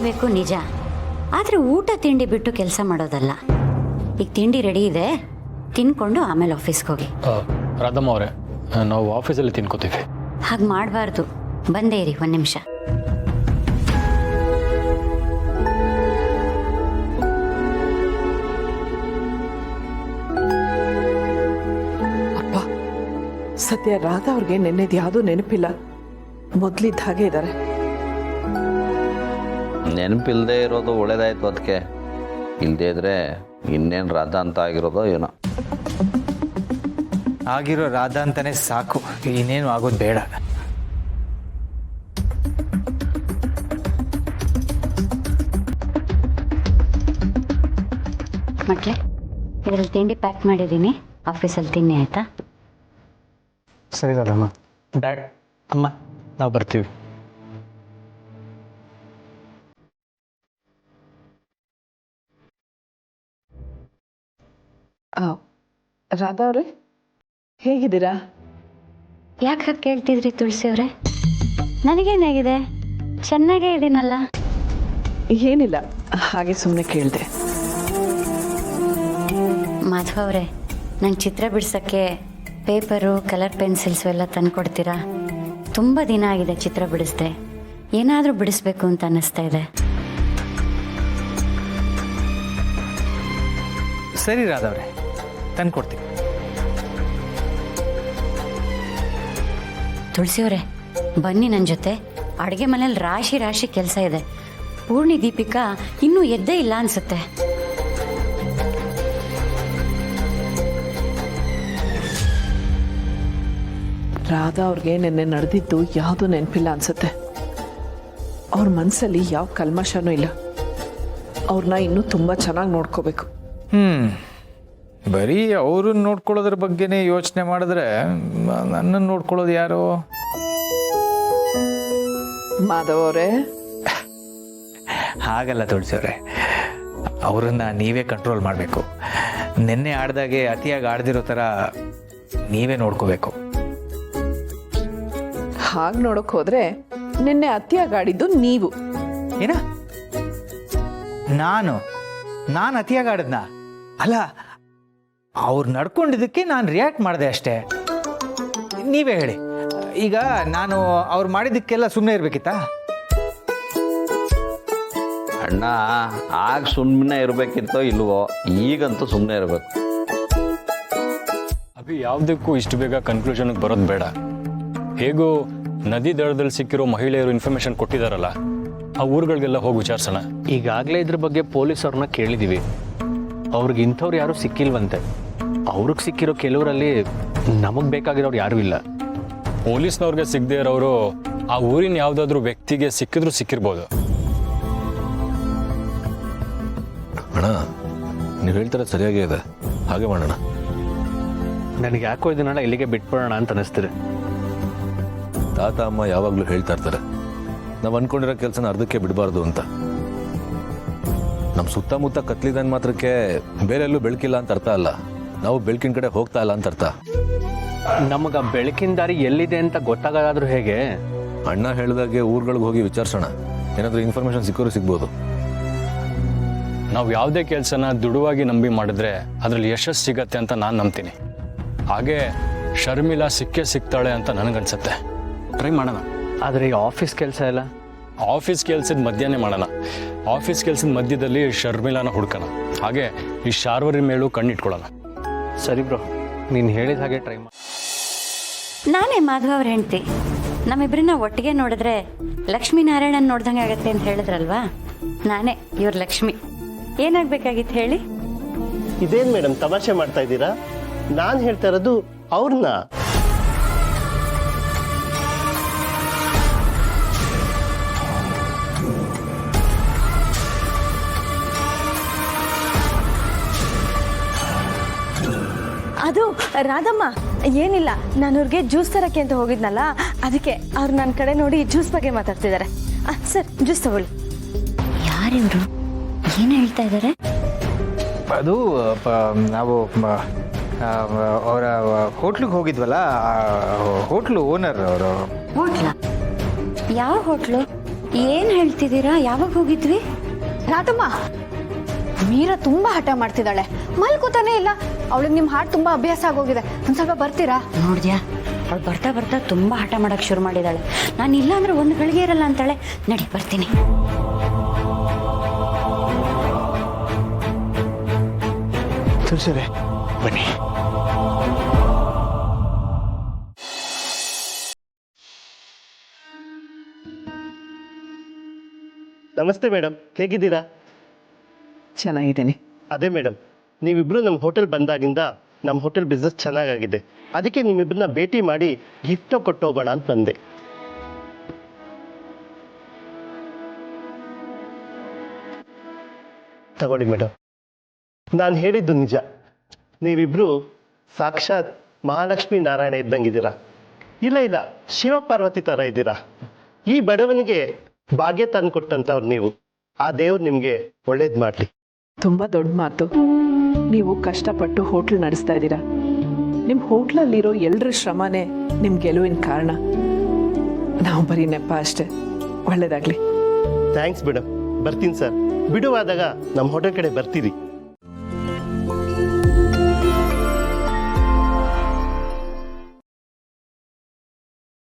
ಬೇಕು ನಿಜ, ಆದರೆ ಊಟ ತಿಂಡಿ ಬಿಟ್ಟು ಕೆಲಸ ಮಾಡೋದಲ್ಲ. ಈಗ ತಿಂಡಿ ರೆಡಿ ಇದೆ, ತಿನ್ಕೊಂಡು ಆಮೇಲೆ ಆಫೀಸ್ಗೆ ಹೋಗಿ. ರಾಧಮ್ಮ ಅವರೇ, ನಾವು ಆಫೀಸಲ್ಲಿ ತಿನ್ಕೋತೀವಿ. ಹಾಗೆ ಮಾಡಬಾರ್ದು. ಬಂದೇ ಇರಿ, ಒಂದು ನಿಮಿಷ. ಅಪ್ಪ, ಸದ್ಯ ರಾಧಾ ಅವ್ರಿಗೆ ನೆನ್ನೆದು ಯಾವುದೂ ನೆನಪಿಲ್ಲ, ಮೊದಲಿದ್ದ ಹಾಗೆ ಇದ್ದಾರೆ. ನೆನಪಿಲ್ಲದೆ ಇರೋದು ಒಳ್ಳೇದಾಯ್ತು. ಅದಕ್ಕೆ ಇಲ್ಲದೇ ಇದ್ರೆ ಇನ್ನೇನು ರಾಧಾ ಅಂತ ಆಗಿರೋದೋ ಏನೋ. ಆಗಿರೋ ರಾಧಾ ಅಂತಾನೆ ಸಾಕು, ಇನ್ನೇನು ಆಗೋದು ಬೇಡ. ಮಕ್ಕಳೇ, ಇದರಲ್ಲಿ ತಿಂಡಿ ಪ್ಯಾಕ್ ಮಾಡಿದ್ದೀನಿ, ಆಫೀಸಲ್ಲಿ ತಿನ್ನಿ ಆಯಿತಾ? ಸರಿ ರಾಧಮ್ಮ. ಡ್ಯಾಡ್, ಅಮ್ಮ, ನಾವು ಬರ್ತೀವಿ. ರಾಧಾ ಅವರೇ, ಹೇಗಿದ್ದೀರಾ? ಯಾಕೆ ಹಾಗೆ ಕೇಳ್ತಿದ್ರಿ ತುಳಸಿ ಅವರೇ? ನನಗೇನಾಗಿದೆ? ಚೆನ್ನಾಗೇ ಇದ್ದೀನಲ್ಲ. ಏನಿಲ್ಲ, ಹಾಗೆ ಸುಮ್ಮನೆ ಕೇಳಿದೆ. ಮಾಧವ ಅವರೇ, ನಂಗೆ ಚಿತ್ರ ಬಿಡ್ಸೋಕ್ಕೆ ಪೇಪರು, ಕಲರ್ ಪೆನ್ಸಿಲ್ಸು ಎಲ್ಲ ತಂದು ಕೊಡ್ತೀರಾ? ತುಂಬ ದಿನ ಆಗಿದೆ ಚಿತ್ರ ಬಿಡಿಸ್ದೆ, ಏನಾದರೂ ಬಿಡಿಸ್ಬೇಕು ಅಂತ ಅನ್ನಿಸ್ತಾ ಇದೆ. ಸರಿ ರಾಧಾ ಅವರೇ, ತಂದು ಕೊಡ್ತೀನಿ. ತುಳಸಿಯವರೇ, ಬನ್ನಿ ನನ್ನ ಜೊತೆ. ಅಡುಗೆ ಮನೇಲಿ ರಾಶಿ ರಾಶಿ ಕೆಲಸ ಇದೆ. ಪೂರ್ಣಿ ದೀಪಿಕಾ ಇನ್ನೂ ಎದ್ದೇ ಇಲ್ಲ ಅನ್ಸುತ್ತೆ. ರಾಧಾ ಅವ್ರಿಗೆ ನಿನ್ನೆ ನಡೆದಿದ್ದು ಯಾವುದೂ ನೆನಪಿಲ್ಲ ಅನ್ಸುತ್ತೆ. ಅವ್ರ ಮನಸ್ಸಲ್ಲಿ ಯಾವ ಕಲ್ಮಶನೂ ಇಲ್ಲ. ಅವ್ರನ್ನ ಇನ್ನೂ ತುಂಬ ಚೆನ್ನಾಗಿ ನೋಡ್ಕೋಬೇಕು. ಬರೀ ಅವ್ರನ್ನ ನೋಡ್ಕೊಳ್ಳೋದ್ರ ಬಗ್ಗೆನೇ ಯೋಚನೆ ಮಾಡಿದ್ರೆ ನನ್ನನ್ನು ನೋಡ್ಕೊಳ್ಳೋದು ಯಾರು? ಮಾಧವ್ ಅವರೇ, ಹಾಗಲ್ಲ ತುಳಸಿಯವ್ರೆ, ಅವರನ್ನ ನೀವೇ ಕಂಟ್ರೋಲ್ ಮಾಡಬೇಕು. ನಿನ್ನೆ ಆಡ್ದಾಗೆ ಅತಿಯಾಗಿ ಆಡ್ದಿರೋ ಥರ ನೀವೇ ನೋಡ್ಕೋಬೇಕು. ಹಾಗೆ ನೋಡೋಕೆ ಹೋದ್ರೆ ನಿನ್ನೆ ಅತಿಯಾಗಿ ಆಡಿದ್ದು ನೀವು. ಏನ? ನಾನು ಅತಿಯಾಗಿ ಆಡಿದ್ನ? ಅಲ್ಲ, ಅವ್ರು ನಡ್ಕೊಂಡಿದ್ದಕ್ಕೆ ನಾನು ರಿಯಾಕ್ಟ್ ಮಾಡಿದೆ ಅಷ್ಟೇ. ನೀವೇ ಹೇಳಿ, ಈಗ ನಾನು ಅವ್ರು ಮಾಡಿದ್ದಕ್ಕೆಲ್ಲ ಸುಮ್ಮನೆ ಇರ್ಬೇಕಿತ್ತಾ? ಅಣ್ಣ, ಆಗ ಸುಮ್ಮನೆ ಇರಬೇಕಿತ್ತೋ ಇಲ್ವೋ, ಈಗಂತೂ ಸುಮ್ಮನೆ ಇರಬೇಕು. ಅಭಿ, ಯಾವುದಕ್ಕೂ ಇಷ್ಟು ಬೇಗ ಕನ್ಕ್ಲೂಷನ್ಗೆ ಬರೋದು ಬೇಡ. ಹೇಗೂ ನದಿ ದಡದಲ್ಲಿ ಸಿಕ್ಕಿರೋ ಮಹಿಳೆಯರು ಇನ್ಫಾರ್ಮೇಶನ್ ಕೊಟ್ಟಿದ್ದಾರಲ್ಲ, ಆ ಊರುಗಳಿಗೆಲ್ಲ ಹೋಗಿ ವಿಚಾರಿಸೋಣ. ಈಗಾಗಲೇ ಇದ್ರ ಬಗ್ಗೆ ಪೊಲೀಸ್ ಅವ್ರನ್ನ ಕೇಳಿದ್ದೀವಿ. ಅವ್ರಿಗೆ ಇಂಥವ್ರು ಯಾರೂ ಸಿಕ್ಕಿಲ್ವಂತೆ. ಅವ್ರಿಗೆ ಸಿಕ್ಕಿರೋ ಕೆಲವರಲ್ಲಿ ನಮಗೆ ಬೇಕಾಗಿರೋರು ಯಾರೂ ಇಲ್ಲ. ಪೊಲೀಸ್ನವ್ರಿಗೆ ಸಿಗದೆ ಇರೋರು ಆ ಊರಿನ ಯಾವುದಾದ್ರೂ ವ್ಯಕ್ತಿಗೆ ಸಿಕ್ಕಿದ್ರು ಸಿಕ್ಕಿರ್ಬೋದು. ಅಣ್ಣ, ನೀವು ಹೇಳ್ತಾರೆ ಸರಿಯಾಗೇ ಇದೆ, ಹಾಗೆ ಮಾಡೋಣ. ನನಗೆ ಯಾಕೋ ಇದನ್ನೆಲ್ಲ ಇಲ್ಲಿಗೆ ಬಿಟ್ಬಿಡೋಣ ಅಂತ ಅನಿಸ್ತಿದೆ. ತಾತ ಅಮ್ಮ ಯಾವಾಗಲೂ ಹೇಳ್ತಾ ಇರ್ತಾರೆ, ನಾವು ಅನ್ಕೊಂಡಿರೋ ಕೆಲಸನ ಅರ್ಧಕ್ಕೆ ಬಿಡಬಾರ್ದು ಅಂತ. ನಮ್ಮ ಸುತ್ತಮುತ್ತ ಕತ್ಲಿದ ಮಾತ್ರಕ್ಕೆ ಬೇರೆಲ್ಲೂ ಬೆಳಕಿಲ್ಲ ಅಂತ ಅರ್ಥ ಅಲ್ಲ, ನಾವು ಬೆಳಕಿನ ಕಡೆ ಹೋಗ್ತಾ ಇಲ್ಲ ಅಂತ ಅರ್ಥ. ನಮಗೆ ಬೆಳಕಿನ ದಾರಿ ಎಲ್ಲಿದೆ ಅಂತ ಗೊತ್ತಾಗೋದಾದ್ರೂ ಹೇಗೆ? ಅಣ್ಣ ಹೇಳಿದಾಗೆ ಊರುಗಳಿಗೆ ಹೋಗಿ ವಿಚಾರಿಸೋಣ, ಏನಾದರೂ ಇನ್ಫಾರ್ಮೇಶನ್ ಸಿಕ್ಕೋರು ಸಿಗ್ಬೋದು. ನಾವು ಯಾವುದೇ ಕೆಲಸನ ದೃಢವಾಗಿ ನಂಬಿ ಮಾಡಿದ್ರೆ ಅದರಲ್ಲಿ ಯಶಸ್ಸು ಸಿಗತ್ತೆ ಅಂತ ನಾನು ನಂಬ್ತೀನಿ. ಹಾಗೆ ಶರ್ಮಿಳಾ ಸಿಕ್ಕೇ ಸಿಗ್ತಾಳೆ ಅಂತ ನನಗನ್ಸುತ್ತೆ. ಟ್ರೈ ಮಾಡೋಣ. ಆದರೆ ಈ ಆಫೀಸ್ ಕೆಲಸ ಎಲ್ಲ? ಆಫೀಸ್ ಕೆಲಸದ ಮಧ್ಯಾಹ್ನ ಮಾಡೋಣ. ಆಫೀಸ್ ಕೆಲಸದ ಮಧ್ಯದಲ್ಲಿ ಶರ್ಮಿಳಾನ ಹುಡ್ಕೋಣ. ಹಾಗೆ ಈ ಶಾರ್ವರಿ ಮೇಲೂ ಕಣ್ಣಿಟ್ಕೊಳ್ಳೋಣ. ಸರಿ ಬ್ರೋ, ನೀನು ಹೇಳಿದ ಹಾಗೆ ಟ್ರೈ ಮಾಡಿ. ನಾನೇ ಮಾಧವ ಅವ್ರ ಹೆಂಡ್ತಿ. ನಮ್ಮಿಬ್ಬರನ್ನ ಒಟ್ಟಿಗೆ ನೋಡಿದ್ರೆ ಲಕ್ಷ್ಮೀನಾರಾಯಣನ್ ನೋಡ್ದಂಗೆ ಆಗತ್ತೆ ಅಂತ ಹೇಳಿದ್ರಲ್ವಾ, ನಾನೇ ಇವ್ರ ಲಕ್ಷ್ಮಿ. ಏನಾಗಬೇಕಾಗಿತ್ತು ಹೇಳಿ? ಇದೇನು ಮೇಡಮ್ ತಮಾಷೆ ಮಾಡ್ತಾ ಇದ್ದೀರಾ? ನಾನು ಹೇಳ್ತಾ ಇರೋದು ಅವ್ರನ್ನ. ಅದು ರಾಧಮ್ಮ, ಏನಿಲ್ಲ, ನಾನು ಅವ್ರಿಗೆ ಜ್ಯೂಸ್ ತರಕ್ಕೆ ಅಂತ ಹೋಗಿದ್ನಲ್ಲ, ಅದಕ್ಕೆ ಅವ್ರು ನನ್ನ ಕಡೆ ನೋಡಿ ಜ್ಯೂಸ್ ಬಗ್ಗೆ ಮಾತಾಡ್ತಿದ್ದಾರೆ. ಸರ್, ಜ್ಯೂಸ್ ತಗೊಳ್ಳಿ. ಯಾರಿವರು? ಏನು ಹೇಳ್ತಾ ಇದ್ದಾರೆ? ಅದು ನಾವು ಅವರ ಹೋಟ್ಲಿಗೆ ಹೋಗಿದ್ವಲ್ಲ, ಹೋಟ್ಲು ಓನರ್ ಅವರು. ಹೋಟ್ಲ? ಯಾವ ಹೋಟ್ಲು? ಏನು ಹೇಳ್ತಿದ್ದೀರಾ? ಯಾವಾಗ ಹೋಗಿದ್ವಿ? ರಾಧಮ್ಮ, ಮೀರಾ ತುಂಬಾ ಹಠ ಮಾಡ್ತಿದ್ದಾಳೆ, ಮಲ್ಕೋತಾನೆ ಇಲ್ಲ. ಅವಳಿಗೆ ನಿಮ್ಮ ಹಾಡು ತುಂಬಾ ಅಭ್ಯಾಸ ಆಗೋಗಿದೆ. ಒಂದ್ ಸ್ವಲ್ಪ ಬರ್ತೀರಾ? ನೋಡಿದ್ಯಾ, ಅವಳು ಬರ್ತಾ ಬರ್ತಾ ತುಂಬಾ ಹಠ ಮಾಡಕ್ ಶುರು ಮಾಡಿದಾಳೆ. ನಾನು ಇಲ್ಲ ಅಂದ್ರೆ ಒಂದು ಗಳಿಗೆ ಇರಲ್ಲ ಅಂತಾಳೆ. ನಡಿ, ಬರ್ತೀನಿ. ಸರಿ ಬನ್ನಿ. ನಮಸ್ತೆ ಮೇಡಮ್, ಹೇಗಿದ್ದೀರಾ? ಚೆನ್ನಾಗಿದ್ದೀನಿ. ಅದೇ ಮೇಡಮ್, ನೀವಿಬ್ರು ನಮ್ಮ ಹೋಟೆಲ್ ಬಂದಾಗಿಂದ ನಮ್ಮ ಹೋಟೆಲ್ ಬಿಸ್ನೆಸ್ ಚೆನ್ನಾಗಾಗಿದೆ. ಅದಕ್ಕೆ ನಿಮ್ಮಿಬ್ಬರನ್ನ ಭೇಟಿ ಮಾಡಿ ಗಿಫ್ಟ್ ಕೊಟ್ಟು ಹೋಗೋಣ ಅಂತ ಬಂದೆ. ತಗೊಳ್ಳಿ ಮೇಡಮ್. ನಾನು ಹೇಳಿದ್ದು ನಿಜ. ನೀವಿಬ್ರು ಸಾಕ್ಷಾತ್ ಮಹಾಲಕ್ಷ್ಮೀ ನಾರಾಯಣ ಇದ್ದಂಗಿದ್ದೀರಾ. ಇಲ್ಲ, ಶಿವಪಾರ್ವತಿ ಥರ ಇದ್ದೀರಾ. ಈ ಬಡವನಿಗೆ ಭಾಗ್ಯ ತಂದು ಕೊಟ್ಟಂಥವ್ರು ನೀವು. ಆ ದೇವ್ರು ನಿಮಗೆ ಒಳ್ಳೇದು ಮಾಡಲಿ. ತುಂಬ ದೊಡ್ಡ ಮಾತು. ನೀವು ಕಷ್ಟಪಟ್ಟು ಹೋಟ್ಲ್ ನಡೆಸ್ತಾ ಇದ್ದೀರಾ. ನಿಮ್ಮ ಹೋಟ್ಲಲ್ಲಿರೋ ಎಲ್ಲರ ಶ್ರಮನೇ ನಿಮ್ಮ ಗೆಲುವಿನ ಕಾರಣ. ನಾವು ಬರೀ ನೆಪ ಅಷ್ಟೇ. ಒಳ್ಳೇದಾಗಲಿ. Thanks madam. ಬರ್ತೀನಿ ಸರ್. ಬಿಡುವಾದಾಗ ನಮ್ಮ ಹೋಟೆಲ್ ಕಡೆ ಬರ್ತೀರಿ.